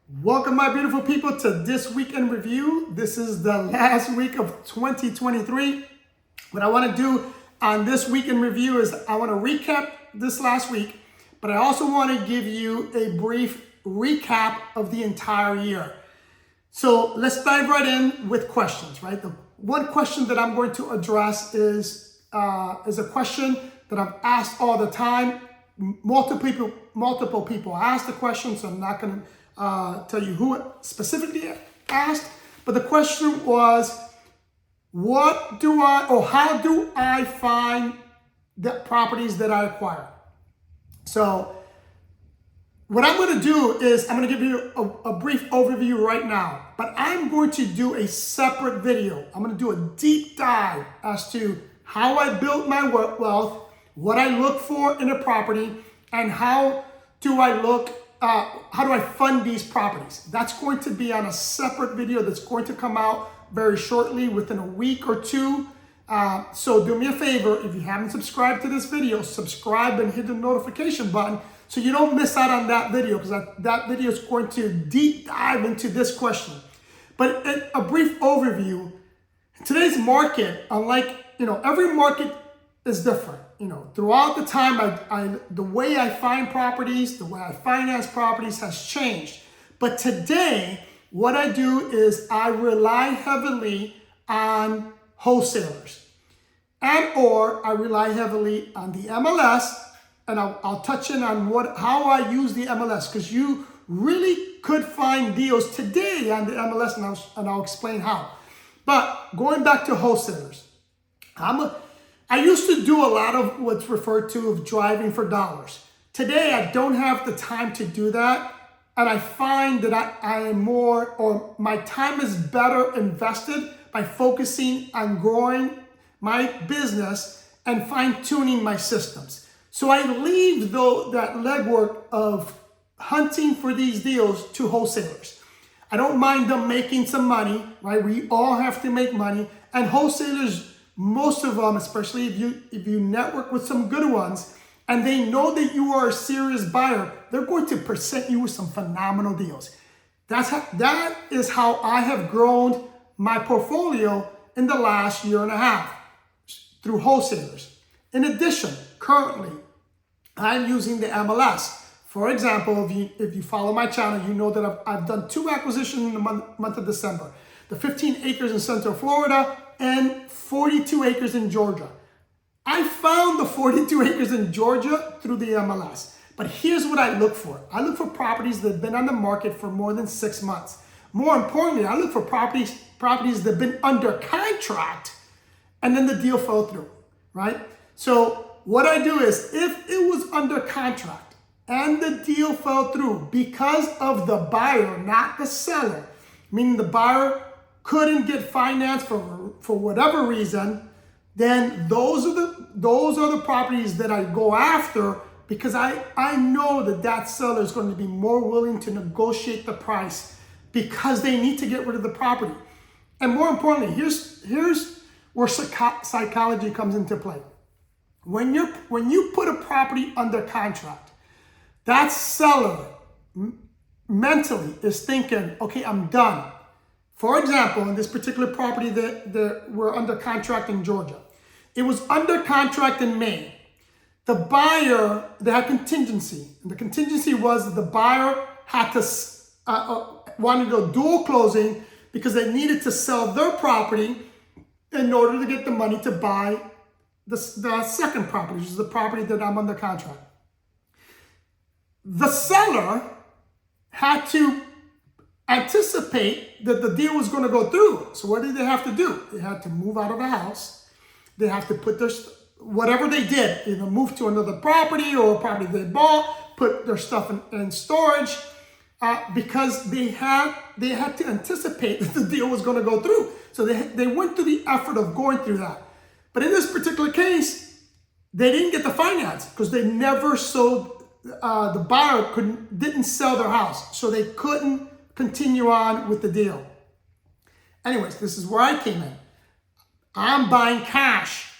Welcome, my beautiful people, to this week in review. This is the last week of 2023. What I want to do on this week in review is I want to recap this last week, but I also want to give you a brief recap of the entire year. So let's dive right in with questions, right? The one question that I'm going to address is a question that I've asked all the time. Multiple people asked the question, so I'm not going to tell you who specifically asked, but the question was, how do I find the properties that I acquire? So what I'm going to do is I'm going to give you a brief overview right now, but I'm going to do a separate video. I'm going to do a deep dive as to how I built my wealth, what I look for in a property, and how do I fund these properties. That's going to be on a separate video that's going to come out very shortly, within a week or two. So do me a favor, if you haven't subscribed to this video, subscribe and hit the notification button so you don't miss out on that video, because that video is going to deep dive into this question. But a brief overview, today's market, unlike, every market is different. Throughout the time, the way I find properties, the way I finance properties has changed. But today, what I do is I rely heavily on wholesalers, or I rely heavily on the MLS, and I'll touch in on how I use the MLS, because you really could find deals today on the MLS, and I'll explain how. But going back to wholesalers, I used to do a lot of what's referred to of driving for dollars. Today, I don't have the time to do that. And I find that I am my time is better invested by focusing on growing my business and fine tuning my systems. So I leave that legwork of hunting for these deals to wholesalers. I don't mind them making some money, right? We all have to make money, and wholesalers, most of them, especially if you network with some good ones and they know that you are a serious buyer, they're going to present you with some phenomenal deals. That is how I have grown my portfolio in the last year and a half, through wholesalers. In addition, currently, I'm using the MLS. For example, if you follow my channel, you know that I've done 2 acquisitions in the month of December. The 15 acres in Central Florida and 42 acres in Georgia. I found the 42 acres in Georgia through the MLS. But here's what I look for. I look for properties that have been on the market for more than 6 months. More importantly, I look for properties that have been under contract and then the deal fell through, right? So what I do is, if it was under contract and the deal fell through because of the buyer, not the seller, meaning the buyer couldn't get financed for whatever reason, then those are the properties that I go after, because I know that seller is going to be more willing to negotiate the price because they need to get rid of the property. And more importantly, here's where psychology comes into play. When you put a property under contract, that seller mentally is thinking, okay, I'm done. For example, in this particular property that we're under contract in Georgia, it was under contract in May. The buyer, they had contingency. And the contingency was that the buyer had to wanted to go dual closing because they needed to sell their property in order to get the money to buy the second property, which is the property that I'm under contract. The seller had to anticipate that the deal was going to go through. So what did they have to do? They had to move out of the house. They have to put whatever they did, either move to another property or a property they bought, put their stuff in storage, because they had to anticipate that the deal was going to go through. So they went through the effort of going through that. But in this particular case, they didn't get the finance because they never sold. The buyer didn't sell their house, so they couldn't continue on with the deal. Anyways, this is where I came in. I'm buying cash.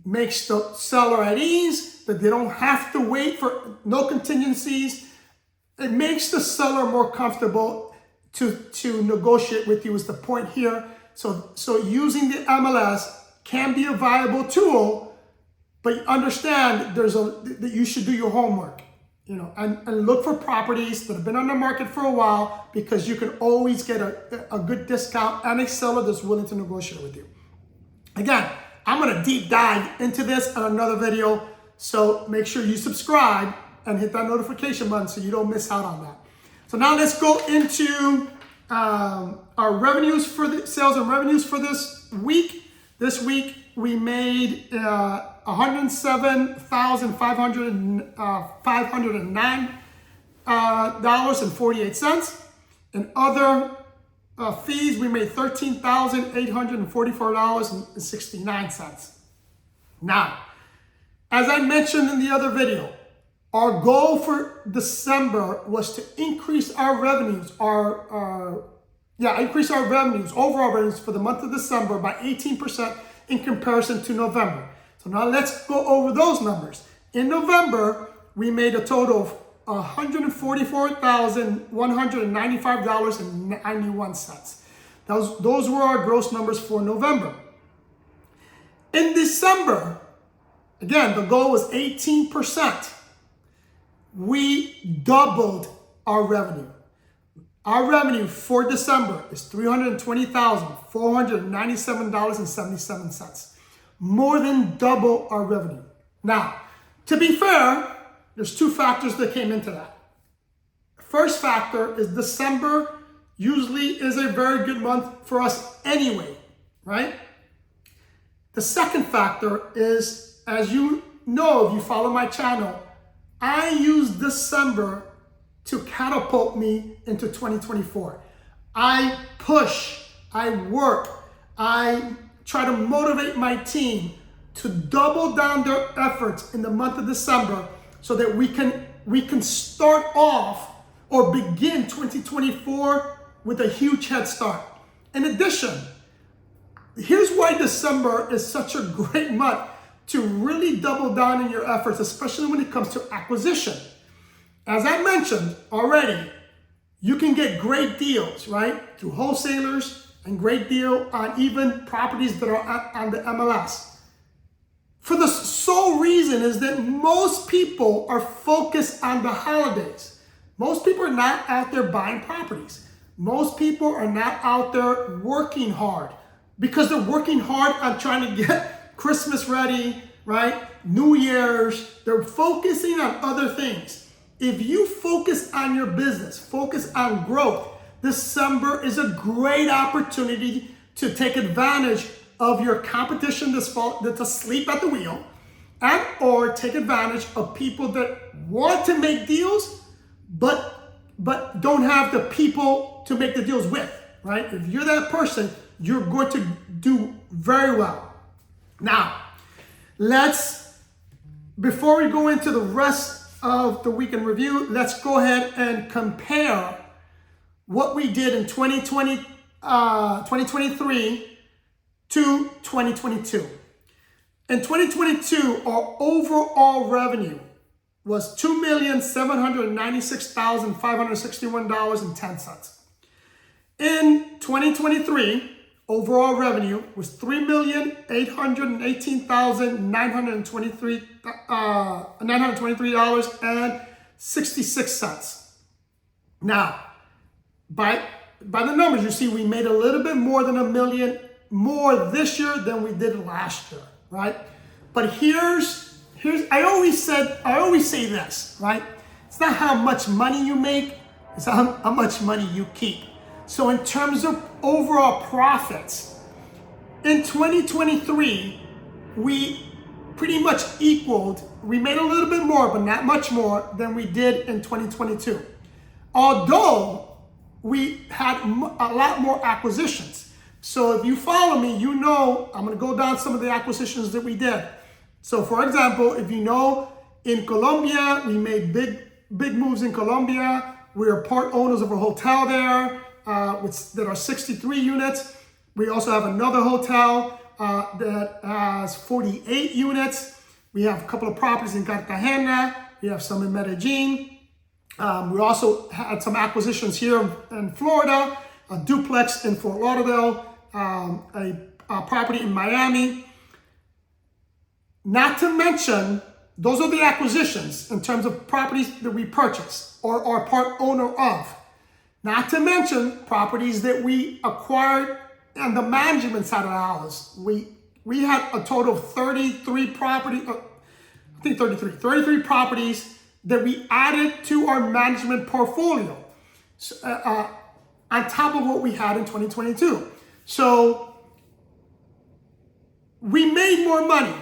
Makes the seller at ease, that they don't have to wait for no contingencies. It makes the seller more comfortable. to negotiate with you is the point here. So using the MLS can be a viable tool, but understand that you should do your homework, and look for properties that have been on the market for a while, because you can always get a good discount and a seller that's willing to negotiate with you. Again, I'm going to deep dive into this in another video, so make sure you subscribe and hit that notification button so you don't miss out on that. So now let's go into our revenues for the sales and revenues for this week. This week we made $107,509.48. In other fees, we made $13,844.69. Now, as I mentioned in the other video, our goal for December was to increase our revenues, increase our revenues, overall revenues for the month of December by 18% in comparison to November. So now let's go over those numbers. In November, we made a total of $144,195.91. Those were our gross numbers for November. In December, again, the goal was 18%. We doubled our revenue. Our revenue for December is $320,497.77. More than double our revenue. Now, to be fair, there's two factors that came into that. First factor is December usually is a very good month for us anyway, right? The second factor is, as you know, if you follow my channel, I use December to catapult me into 2024. I push, I work, I try to motivate my team to double down their efforts in the month of December so that we can start off or begin 2024 with a huge head start. In addition, here's why December is such a great month to really double down in your efforts, especially when it comes to acquisition. As I mentioned already, you can get great deals, right? Through wholesalers, and great deal on even properties that are on the MLS. For the sole reason is that most people are focused on the holidays. Most people are not out there buying properties. Most people are not out there working hard because they're working hard on trying to get Christmas ready, right? New Year's. They're focusing on other things. If you focus on your business, focus on growth, December is a great opportunity to take advantage of your competition that's asleep at the wheel, and or take advantage of people that want to make deals, but don't have the people to make the deals with, right? If you're that person, you're going to do very well. Now, before we go into the rest of the weekend review, let's go ahead and compare what we did in 2023 to 2022. In 2022, our overall revenue was $2,796,561.10. In 2023, overall revenue was $3,818,923.66. Now, by the numbers, you see we made a little bit more than $1 million more this year than we did last year, right? But here's I always say this, right? It's not how much money you make, it's how much money you keep. So in terms of overall profits, in 2023, we pretty much equaled, we made a little bit more, but not much more than we did in 2022. Although we had a lot more acquisitions. So if you follow me, you know I'm going to go down some of the acquisitions that we did. So for example, if you know, in Colombia, we made big moves in Colombia. We are part owners of a hotel there that are 63 units. We also have another hotel that has 48 units. We have a couple of properties in Cartagena. We have some in Medellin. We also had some acquisitions here in Florida, a duplex in Fort Lauderdale, a property in Miami. Not to mention, those are the acquisitions in terms of properties that we purchased or are part owner of. Not to mention properties that we acquired on the management side of the house. We had a total of 33 properties that we added to our management portfolio on top of what we had in 2022. So we made more money,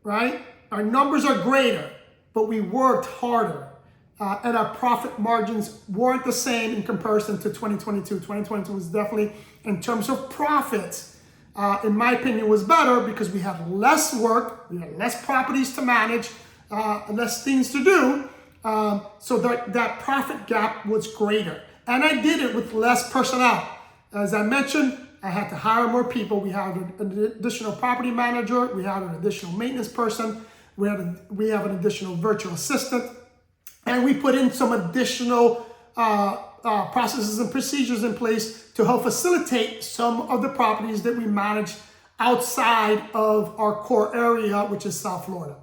right? Our numbers are greater, but we worked harder. And our profit margins weren't the same in comparison to 2022. 2022 was definitely, in terms of profits, in my opinion, was better because we had less work, we had less properties to manage, less things to do. So that profit gap was greater. And I did it with less personnel. As I mentioned, I had to hire more people. We have an additional property manager. We have an additional maintenance person. We have an additional virtual assistant. And we put in some additional processes and procedures in place to help facilitate some of the properties that we manage outside of our core area, which is South Florida.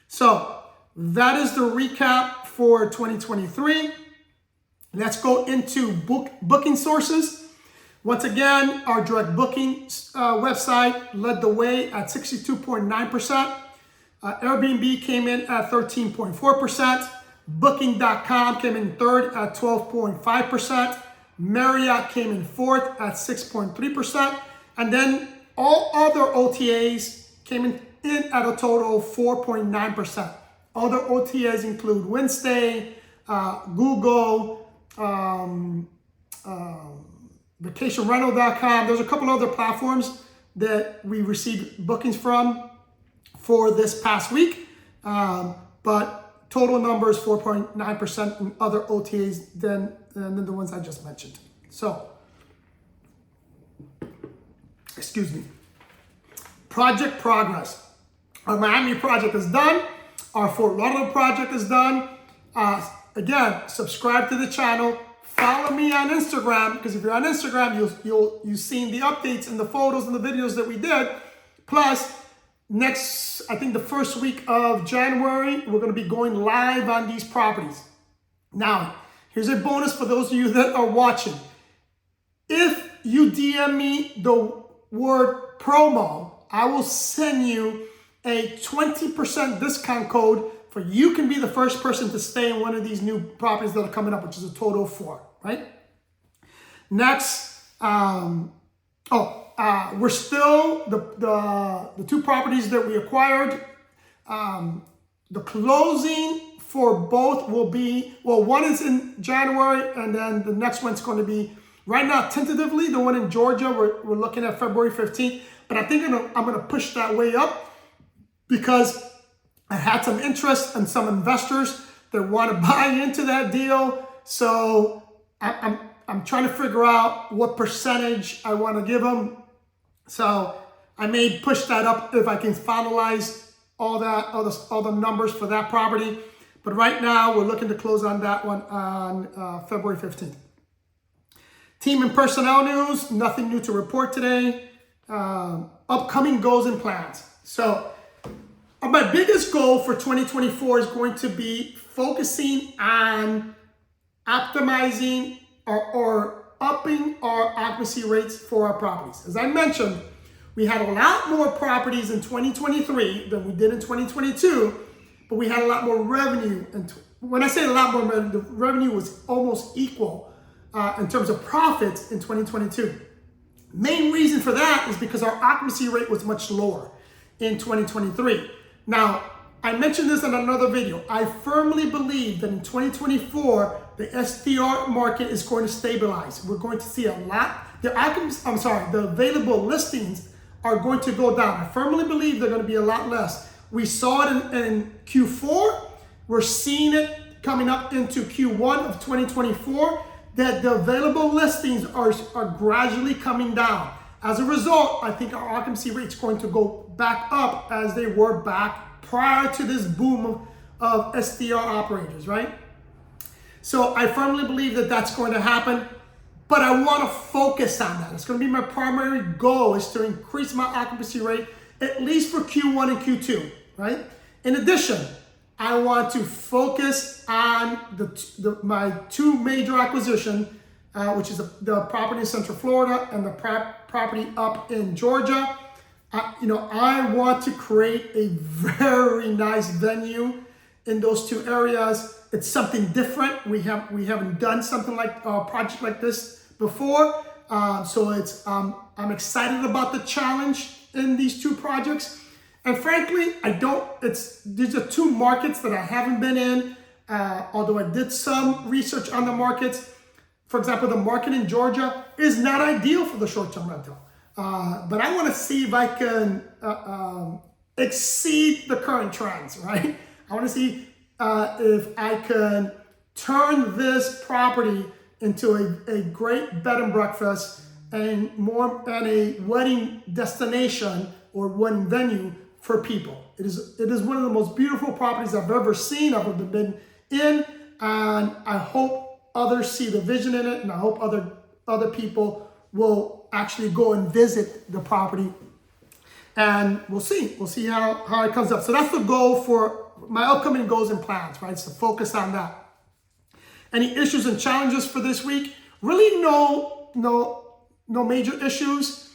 So that is the recap for 2023. Let's go into booking sources. Once again, our direct booking website led the way at 62.9%. Airbnb came in at 13.4%. Booking.com came in third at 12.5%. Marriott came in fourth at 6.3%. And then all other OTAs came in at a total of 4.9%. Other OTAs include Wednesday, Google, vacationrental.com. There's a couple other platforms that we received bookings from for this past week. But total number is 4.9% in other OTAs than the ones I just mentioned. So, excuse me. Project progress. Our Miami project is done. Our Fort Lauderdale project is done. Again, subscribe to the channel. Follow me on Instagram, because if you're on Instagram, you've seen the updates and the photos and the videos that we did. Plus, next, I think the first week of January, we're going to be going live on these properties. Now, here's a bonus for those of you that are watching. If you DM me the word promo, I will send you a 20% discount code for you can be the first person to stay in one of these new properties that are coming up, which is a total of 4, right? Next, we're still, the 2 properties that we acquired, the closing for both will be, well, one is in January, and then the next one's going to be, right now, tentatively, the one in Georgia, we're looking at February 15th, but I think I'm going to push that way up because I had some interest and some investors that want to buy into that deal. So I'm trying to figure out what percentage I want to give them. So I may push that up if I can finalize all the numbers for that property. But right now we're looking to close on that one on February 15th. Team and personnel news, nothing new to report today. Upcoming goals and plans. So my biggest goal for 2024 is going to be focusing on optimizing or upping our occupancy rates for our properties. As I mentioned, we had a lot more properties in 2023 than we did in 2022, but we had a lot more revenue. And when I say a lot more revenue, the revenue was almost equal in terms of profits in 2022. Main reason for that is because our occupancy rate was much lower in 2023. Now, I mentioned this in another video. I firmly believe that in 2024, the STR market is going to stabilize. We're going to see a lot. The available listings are going to go down. I firmly believe they're going to be a lot less. We saw it in Q4. We're seeing it coming up into Q1 of 2024, that the available listings are gradually coming down. As a result, I think our occupancy rate is going to go back up as they were back prior to this boom of STR operators, right? So I firmly believe that that's going to happen, but I want to focus on that. It's going to be my primary goal, is to increase my occupancy rate at least for Q1 and Q2, right? In addition, I want to focus on my two major acquisitions, which is the property in Central Florida and the property up in Georgia. I want to create a very nice venue in those two areas. It's something different. We haven't done something like a project like this before. So I'm excited about the challenge in these two projects. And frankly, these are two markets that I haven't been in, although I did some research on the markets. For example, the market in Georgia is not ideal for the short-term rental. But I want to see if I can exceed the current trends, right? I want to see if I can turn this property into a great bed and breakfast and a wedding destination or wedding venue for people. It is one of the most beautiful properties I've ever seen, I've ever been in, and I hope others see the vision in it, and I hope other people will actually go and visit the property, and we'll see how it comes up. So that's the goal for my upcoming goals and plans, right? So focus on that. Any issues and challenges for this week? Really no major issues.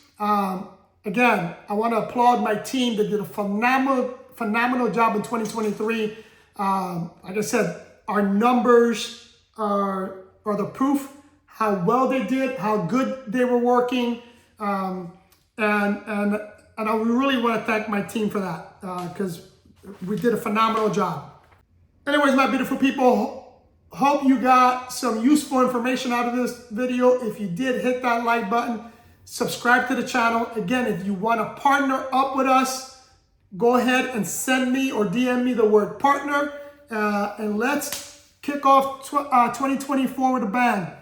Again, I want to applaud my team that did a phenomenal job in 2023. Like I said, our numbers are the proof how well they did, how good they were working, and I really want to thank my team for that, because we did a phenomenal job. Anyways, my beautiful people, hope you got some useful information out of this video. If you did, hit that like button, subscribe to the channel. Again, if you want to partner up with us, go ahead and send me or DM me the word partner, and let's kick off 2024 with a bang.